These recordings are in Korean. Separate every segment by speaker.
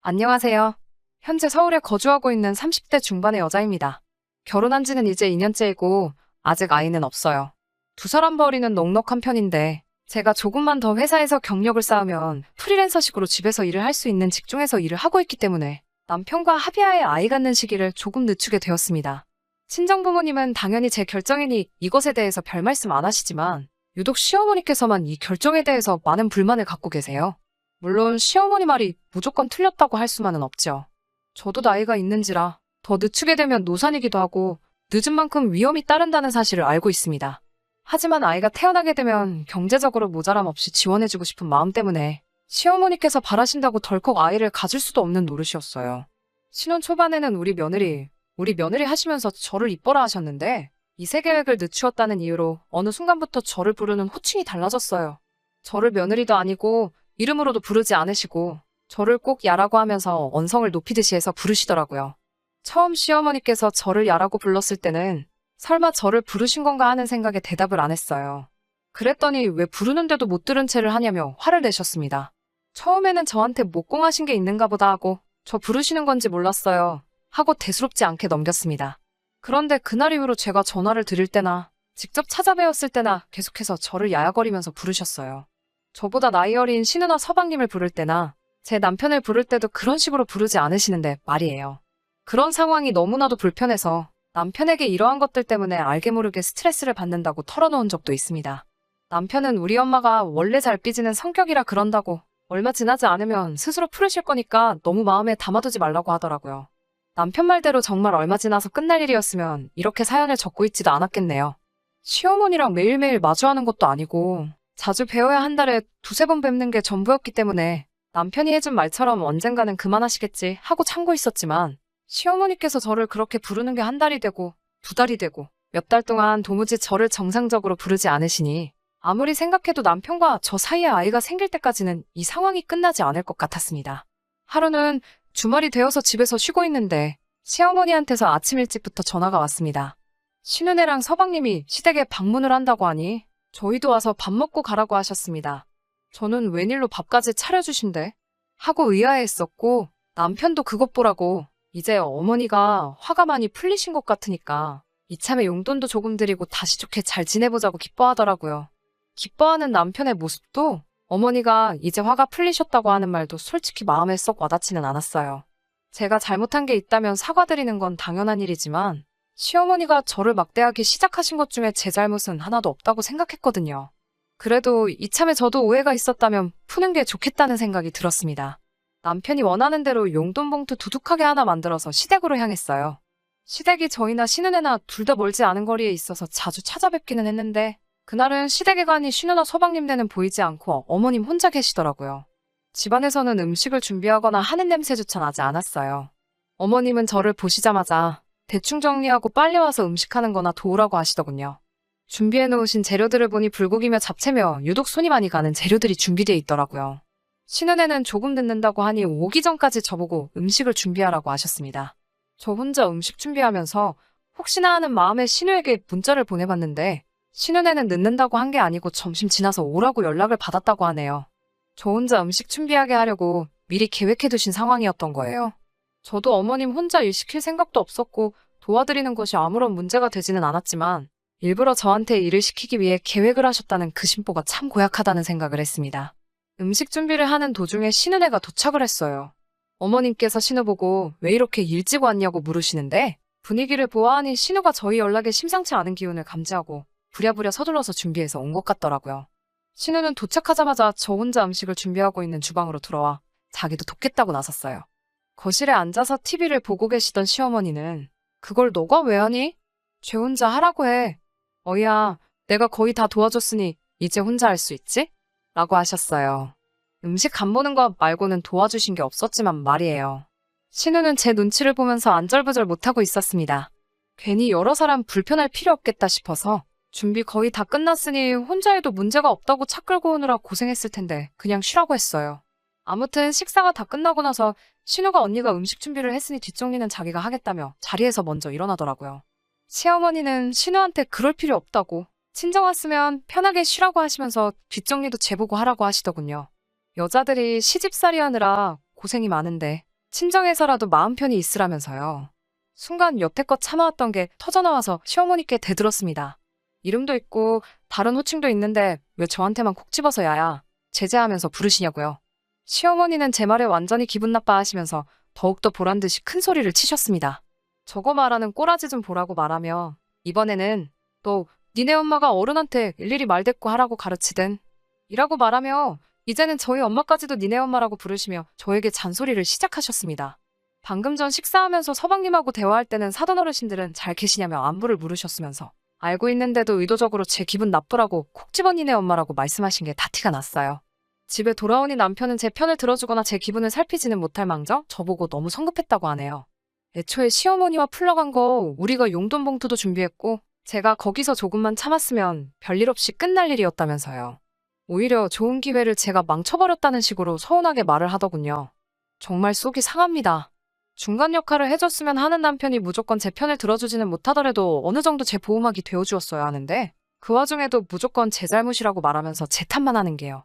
Speaker 1: 안녕하세요. 현재 서울에 거주하고 있는 30대 중반의 여자입니다. 결혼한 지는 이제 2년째이고 아직 아이는 없어요. 두 사람 벌이는 넉넉한 편인데 제가 조금만 더 회사에서 경력을 쌓으면 프리랜서식으로 집에서 일을 할 수 있는 직종에서 일을 하고 있기 때문에 남편과 합의하에 아이 갖는 시기를 조금 늦추게 되었습니다. 친정부모님은 당연히 제 결정이니 이것에 대해서 별 말씀 안 하시지만 유독 시어머니께서만 이 결정에 대해서 많은 불만을 갖고 계세요. 물론 시어머니 말이 무조건 틀렸다고 할 수만은 없죠. 저도 나이가 있는지라 더 늦추게 되면 노산이기도 하고 늦은 만큼 위험이 따른다는 사실을 알고 있습니다. 하지만 아이가 태어나게 되면 경제적으로 모자람 없이 지원해주고 싶은 마음 때문에 시어머니께서 바라신다고 덜컥 아이를 가질 수도 없는 노릇이었어요. 신혼 초반에는 우리 며느리 하시면서 저를 이뻐라 하셨는데 이세 계획을 늦추었다는 이유로 어느 순간부터 저를 부르는 호칭이 달라졌어요. 저를 며느리도 아니고 이름으로도 부르지 않으시고 저를 꼭 야라고 하면서 언성을 높이듯이 해서 부르시더라고요. 처음 시어머니께서 저를 야라고 불렀을 때는 설마 저를 부르신 건가 하는 생각에 대답을 안 했어요. 그랬더니 왜 부르는데도 못 들은 채를 하냐며 화를 내셨습니다. 처음에는 저한테 목공하신 게 있는가 보다 하고 저 부르시는 건지 몰랐어요 하고 대수롭지 않게 넘겼습니다. 그런데 그날 이후로 제가 전화를 드릴 때나 직접 찾아뵈었을 때나 계속해서 저를 야야거리면서 부르셨어요. 저보다 나이 어린 신우나 서방님을 부를 때나 제 남편을 부를 때도 그런 식으로 부르지 않으시는데 말이에요. 그런 상황이 너무나도 불편해서 남편에게 이러한 것들 때문에 알게 모르게 스트레스를 받는다고 털어놓은 적도 있습니다. 남편은 우리 엄마가 원래 잘 삐지는 성격이라 그런다고 얼마 지나지 않으면 스스로 풀으실 거니까 너무 마음에 담아두지 말라고 하더라고요. 남편 말대로 정말 얼마 지나서 끝날 일이었으면 이렇게 사연을 적고 있지도 않았겠네요. 시어머니랑 매일매일 마주하는 것도 아니고 자주 뵈어야 한 달에 두세 번 뵙는 게 전부였기 때문에 남편이 해준 말처럼 언젠가는 그만하시겠지 하고 참고 있었지만 시어머니께서 저를 그렇게 부르는 게 한 달이 되고 두 달이 되고 몇 달 동안 도무지 저를 정상적으로 부르지 않으시니 아무리 생각해도 남편과 저 사이에 아이가 생길 때까지는 이 상황이 끝나지 않을 것 같았습니다. 하루는 주말이 되어서 집에서 쉬고 있는데 시어머니한테서 아침 일찍부터 전화가 왔습니다. 신은혜랑 서방님이 시댁에 방문을 한다고 하니 저희도 와서 밥 먹고 가라고 하셨습니다. 저는 웬일로 밥까지 차려주신대? 하고 의아해했었고 남편도 그것 보라고 이제 어머니가 화가 많이 풀리신 것 같으니까 이참에 용돈도 조금 드리고 다시 좋게 잘 지내보자고 기뻐하더라고요. 기뻐하는 남편의 모습도 어머니가 이제 화가 풀리셨다고 하는 말도 솔직히 마음에 썩 와닿지는 않았어요. 제가 잘못한 게 있다면 사과드리는 건 당연한 일이지만 시어머니가 저를 막대하기 시작하신 것 중에 제 잘못은 하나도 없다고 생각했거든요. 그래도 이참에 저도 오해가 있었다면 푸는 게 좋겠다는 생각이 들었습니다. 남편이 원하는 대로 용돈 봉투 두둑하게 하나 만들어서 시댁으로 향했어요. 시댁이 저희나 신은혜나 둘 다 멀지 않은 거리에 있어서 자주 찾아뵙기는 했는데 그날은 시댁에 가니 신우나 서방님 댁은 보이지 않고 어머님 혼자 계시더라고요. 집안에서는 음식을 준비하거나 하는 냄새조차 나지 않았어요. 어머님은 저를 보시자마자 대충 정리하고 빨리 와서 음식하는 거나 도우라고 하시더군요. 준비해 놓으신 재료들을 보니 불고기며 잡채며 유독 손이 많이 가는 재료들이 준비되어 있더라고요. 신은혜는 조금 늦는다고 하니 오기 전까지 저보고 음식을 준비하라고 하셨습니다. 저 혼자 음식 준비하면서 혹시나 하는 마음에 신우에게 문자를 보내봤는데 신은혜는 늦는다고 한 게 아니고 점심 지나서 오라고 연락을 받았다고 하네요. 저 혼자 음식 준비하게 하려고 미리 계획해두신 상황이었던 거예요. 저도 어머님 혼자 일 시킬 생각도 없었고 도와드리는 것이 아무런 문제가 되지는 않았지만 일부러 저한테 일을 시키기 위해 계획을 하셨다는 그 심보가 참 고약하다는 생각을 했습니다. 음식 준비를 하는 도중에 신은혜가 도착을 했어요. 어머님께서 신우 보고 왜 이렇게 일찍 왔냐고 물으시는데 분위기를 보아하니 신우가 저희 연락에 심상치 않은 기운을 감지하고 부랴부랴 서둘러서 준비해서 온 것 같더라고요. 신우는 도착하자마자 저 혼자 음식을 준비하고 있는 주방으로 들어와 자기도 돕겠다고 나섰어요. 거실에 앉아서 TV를 보고 계시던 시어머니는 그걸 너가 왜 하니? 쟤 혼자 하라고 해. 어이야, 내가 거의 다 도와줬으니 이제 혼자 할 수 있지? 라고 하셨어요. 음식 간 보는 것 말고는 도와주신 게 없었지만 말이에요. 신우는 제 눈치를 보면서 안절부절 못하고 있었습니다. 괜히 여러 사람 불편할 필요 없겠다 싶어서 준비 거의 다 끝났으니 혼자 해도 문제가 없다고 차 끌고 오느라 고생했을 텐데 그냥 쉬라고 했어요. 아무튼 식사가 다 끝나고 나서 신우가 언니가 음식 준비를 했으니 뒷정리는 자기가 하겠다며 자리에서 먼저 일어나더라고요. 시어머니는 신우한테 그럴 필요 없다고 친정 왔으면 편하게 쉬라고 하시면서 뒷정리도 재보고 하라고 하시더군요. 여자들이 시집살이 하느라 고생이 많은데 친정에서라도 마음 편히 있으라면서요. 순간 여태껏 참아왔던 게 터져나와서 시어머니께 대들었습니다. 이름도 있고 다른 호칭도 있는데 왜 저한테만 콕 집어서 야야, 제재하면서 부르시냐고요. 시어머니는 제 말에 완전히 기분 나빠하시면서 더욱더 보란듯이 큰 소리를 치셨습니다. 저거 말하는 꼬라지 좀 보라고 말하며 이번에는 또 니네 엄마가 어른한테 일일이 말대꾸 하라고 가르치든 이라고 말하며 이제는 저희 엄마까지도 니네 엄마라고 부르시며 저에게 잔소리를 시작하셨습니다. 방금 전 식사하면서 서방님하고 대화할 때는 사돈 어르신들은 잘 계시냐며 안부를 물으셨으면서 알고 있는데도 의도적으로 제 기분 나쁘라고 콕 집어 니네 엄마라고 말씀하신 게 다 티가 났어요. 집에 돌아오니 남편은 제 편을 들어주거나 제 기분을 살피지는 못할 망정 저보고 너무 성급했다고 하네요. 애초에 시어머니와 풀러간 거 우리가 용돈 봉투도 준비했고 제가 거기서 조금만 참았으면 별일 없이 끝날 일이었다면서요. 오히려 좋은 기회를 제가 망쳐버렸다는 식으로 서운하게 말을 하더군요. 정말 속이 상합니다. 중간 역할을 해줬으면 하는 남편이 무조건 제 편을 들어주지는 못하더라도 어느 정도 제 보호막이 되어주었어야 하는데 그 와중에도 무조건 제 잘못이라고 말하면서 제 탓만 하는 게요.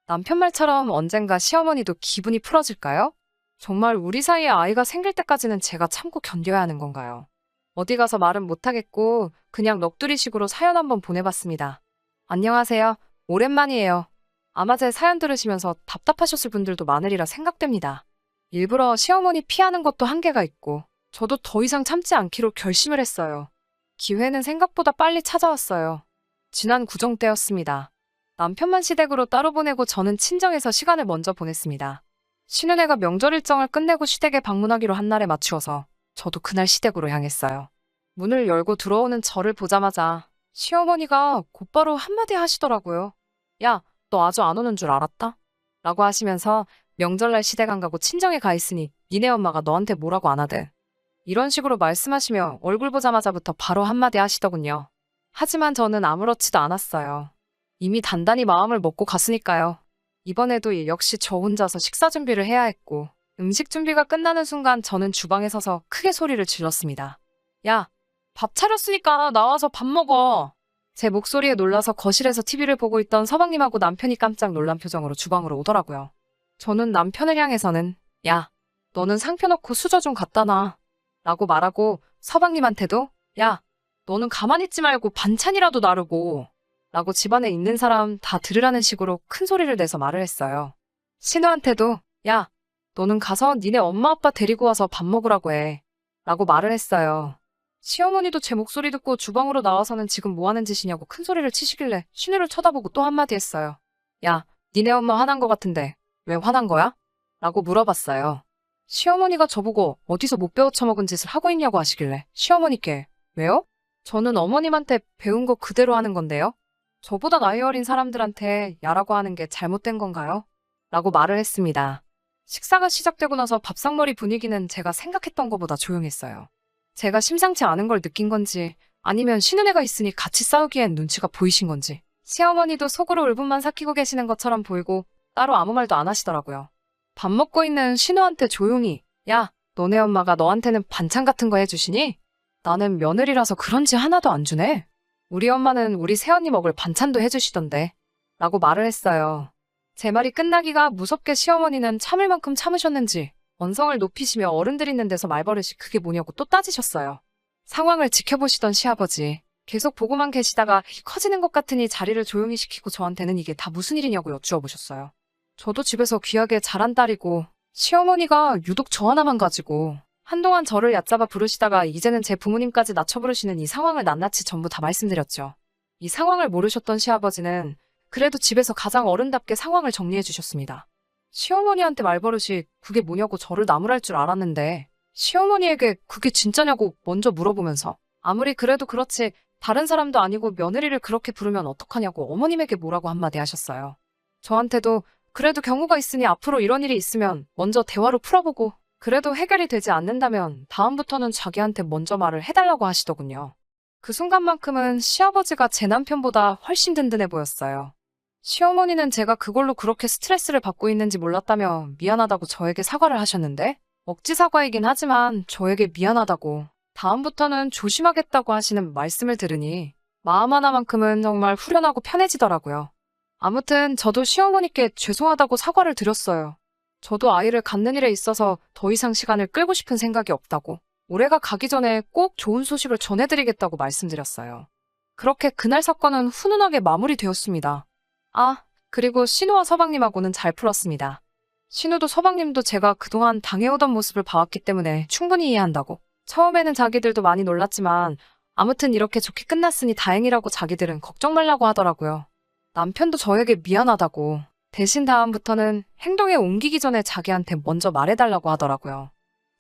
Speaker 1: 남편 말처럼 언젠가 시어머니도 기분이 풀어질까요? 정말 우리 사이에 아이가 생길 때까지는 제가 참고 견뎌야 하는 건가요? 어디 가서 말은 못하겠고 그냥 넋두리식으로 사연 한번 보내봤습니다. 안녕하세요. 오랜만이에요. 아마 제 사연 들으시면서 답답하셨을 분들도 많으리라 생각됩니다. 일부러 시어머니 피하는 것도 한계가 있고 저도 더 이상 참지 않기로 결심을 했어요. 기회는 생각보다 빨리 찾아왔어요. 지난 구정 때였습니다. 남편만 시댁으로 따로 보내고 저는 친정에서 시간을 먼저 보냈습니다. 신은혜가 명절 일정을 끝내고 시댁에 방문하기로 한 날에 맞추어서 저도 그날 시댁으로 향했어요. 문을 열고 들어오는 저를 보자마자 시어머니가 곧바로 한마디 하시더라고요. 야, 너 아주 안 오는 줄 알았다? 라고 하시면서 명절날 시댁 안 가고 친정에 가 있으니 니네 엄마가 너한테 뭐라고 안 하대. 이런 식으로 말씀하시며 얼굴 보자마자부터 바로 한마디 하시더군요. 하지만 저는 아무렇지도 않았어요. 이미 단단히 마음을 먹고 갔으니까요. 이번에도 역시 저 혼자서 식사 준비를 해야 했고 음식 준비가 끝나는 순간 저는 주방에 서서 크게 소리를 질렀습니다. 야, 밥 차렸으니까 나와서 밥 먹어. 제 목소리에 놀라서 거실에서 TV를 보고 있던 서방님하고 남편이 깜짝 놀란 표정으로 주방으로 오더라고요. 저는 남편을 향해서는 야, 너는 상 펴놓고 수저 좀 갖다 놔 라고 말하고 서방님한테도 야, 너는 가만히 있지 말고 반찬이라도 나르고 라고 집안에 있는 사람 다 들으라는 식으로 큰 소리를 내서 말을 했어요. 신우한테도 야, 너는 가서 니네 엄마 아빠 데리고 와서 밥 먹으라고 해 라고 말을 했어요. 시어머니도 제 목소리 듣고 주방으로 나와서는 지금 뭐 하는 짓이냐고 큰 소리를 치시길래 신우를 쳐다보고 또 한마디 했어요. 야, 니네 엄마 화난 거 같은데 왜 화난 거야? 라고 물어봤어요. 시어머니가 저보고 어디서 못 배워 처먹은 짓을 하고 있냐고 하시길래 시어머니께 왜요? 저는 어머님한테 배운 거 그대로 하는 건데요. 저보다 나이 어린 사람들한테 야라고 하는 게 잘못된 건가요? 라고 말을 했습니다. 식사가 시작되고 나서 밥상머리 분위기는 제가 생각했던 것보다 조용했어요. 제가 심상치 않은 걸 느낀 건지 아니면 신은혜가 있으니 같이 싸우기엔 눈치가 보이신 건지 시어머니도 속으로 울분만 삭히고 계시는 것처럼 보이고 따로 아무 말도 안 하시더라고요. 밥 먹고 있는 신우한테 조용히 야, 너네 엄마가 너한테는 반찬 같은 거 해주시니? 나는 며느리라서 그런지 하나도 안 주네. 우리 엄마는 우리 새언니 먹을 반찬도 해주시던데 라고 말을 했어요. 제 말이 끝나기가 무섭게 시어머니는 참을 만큼 참으셨는지 언성을 높이시며 어른들 있는 데서 말버릇이 그게 뭐냐고 또 따지셨어요. 상황을 지켜보시던 시아버지 계속 보고만 계시다가 커지는 것 같으니 자리를 조용히 시키고 저한테는 이게 다 무슨 일이냐고 여쭈어 보셨어요. 저도 집에서 귀하게 자란 딸이고 시어머니가 유독 저 하나만 가지고 한동안 저를 얕잡아 부르시다가 이제는 제 부모님까지 낮춰 부르시는 이 상황을 낱낱이 전부 다 말씀드렸죠. 이 상황을 모르셨던 시아버지는 그래도 집에서 가장 어른답게 상황을 정리해 주셨습니다. 시어머니한테 말버릇이 그게 뭐냐고 저를 나무랄 줄 알았는데 시어머니에게 그게 진짜냐고 먼저 물어보면서 아무리 그래도 그렇지 다른 사람도 아니고 며느리를 그렇게 부르면 어떡하냐고 어머님에게 뭐라고 한마디 하셨어요. 저한테도 그래도 경우가 있으니 앞으로 이런 일이 있으면 먼저 대화로 풀어보고 그래도 해결이 되지 않는다면 다음부터는 자기한테 먼저 말을 해달라고 하시더군요. 그 순간만큼은 시아버지가 제 남편보다 훨씬 든든해 보였어요. 시어머니는 제가 그걸로 그렇게 스트레스를 받고 있는지 몰랐다며 미안하다고 저에게 사과를 하셨는데 억지 사과이긴 하지만 저에게 미안하다고 다음부터는 조심하겠다고 하시는 말씀을 들으니 마음 하나만큼은 정말 후련하고 편해지더라고요. 아무튼 저도 시어머니께 죄송하다고 사과를 드렸어요. 저도 아이를 갖는 일에 있어서 더 이상 시간을 끌고 싶은 생각이 없다고, 올해가 가기 전에 꼭 좋은 소식을 전해드리겠다고 말씀드렸어요. 그렇게 그날 사건은 훈훈하게 마무리되었습니다. 아, 그리고 신우와 서방님하고는 잘 풀었습니다. 신우도 서방님도 제가 그동안 당해오던 모습을 봐왔기 때문에 충분히 이해한다고. 처음에는 자기들도 많이 놀랐지만 아무튼 이렇게 좋게 끝났으니 다행이라고 자기들은 걱정 말라고 하더라고요. 남편도 저에게 미안하다고, 대신 다음부터는 행동에 옮기기 전에 자기한테 먼저 말해달라고 하더라고요.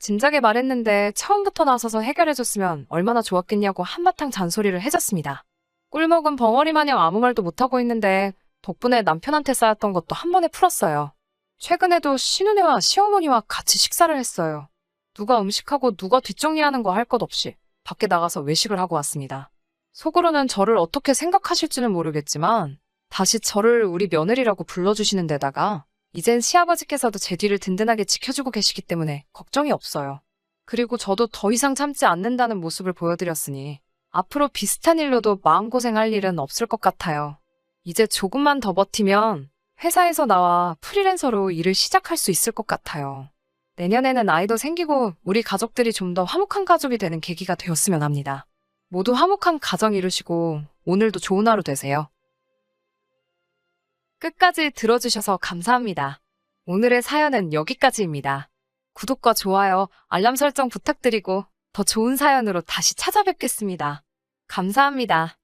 Speaker 1: 진작에 말했는데 처음부터 나서서 해결해줬으면 얼마나 좋았겠냐고 한바탕 잔소리를 해줬습니다. 꿀먹은 벙어리 마냥 아무 말도 못하고 있는데 덕분에 남편한테 쌓였던 것도 한 번에 풀었어요. 최근에도 신우네와 시어머니와 같이 식사를 했어요. 누가 음식하고 누가 뒷정리하는 거 할 것 없이 밖에 나가서 외식을 하고 왔습니다. 속으로는 저를 어떻게 생각하실지는 모르겠지만 다시 저를 우리 며느리라고 불러주시는 데다가 이젠 시아버지께서도 제 뒤를 든든하게 지켜주고 계시기 때문에 걱정이 없어요. 그리고 저도 더 이상 참지 않는다는 모습을 보여드렸으니 앞으로 비슷한 일로도 마음고생할 일은 없을 것 같아요. 이제 조금만 더 버티면 회사에서 나와 프리랜서로 일을 시작할 수 있을 것 같아요. 내년에는 아이도 생기고 우리 가족들이 좀 더 화목한 가족이 되는 계기가 되었으면 합니다. 모두 화목한 가정 이루시고 오늘도 좋은 하루 되세요. 끝까지 들어주셔서 감사합니다. 오늘의 사연은 여기까지입니다. 구독과 좋아요, 알람 설정 부탁드리고 더 좋은 사연으로 다시 찾아뵙겠습니다. 감사합니다.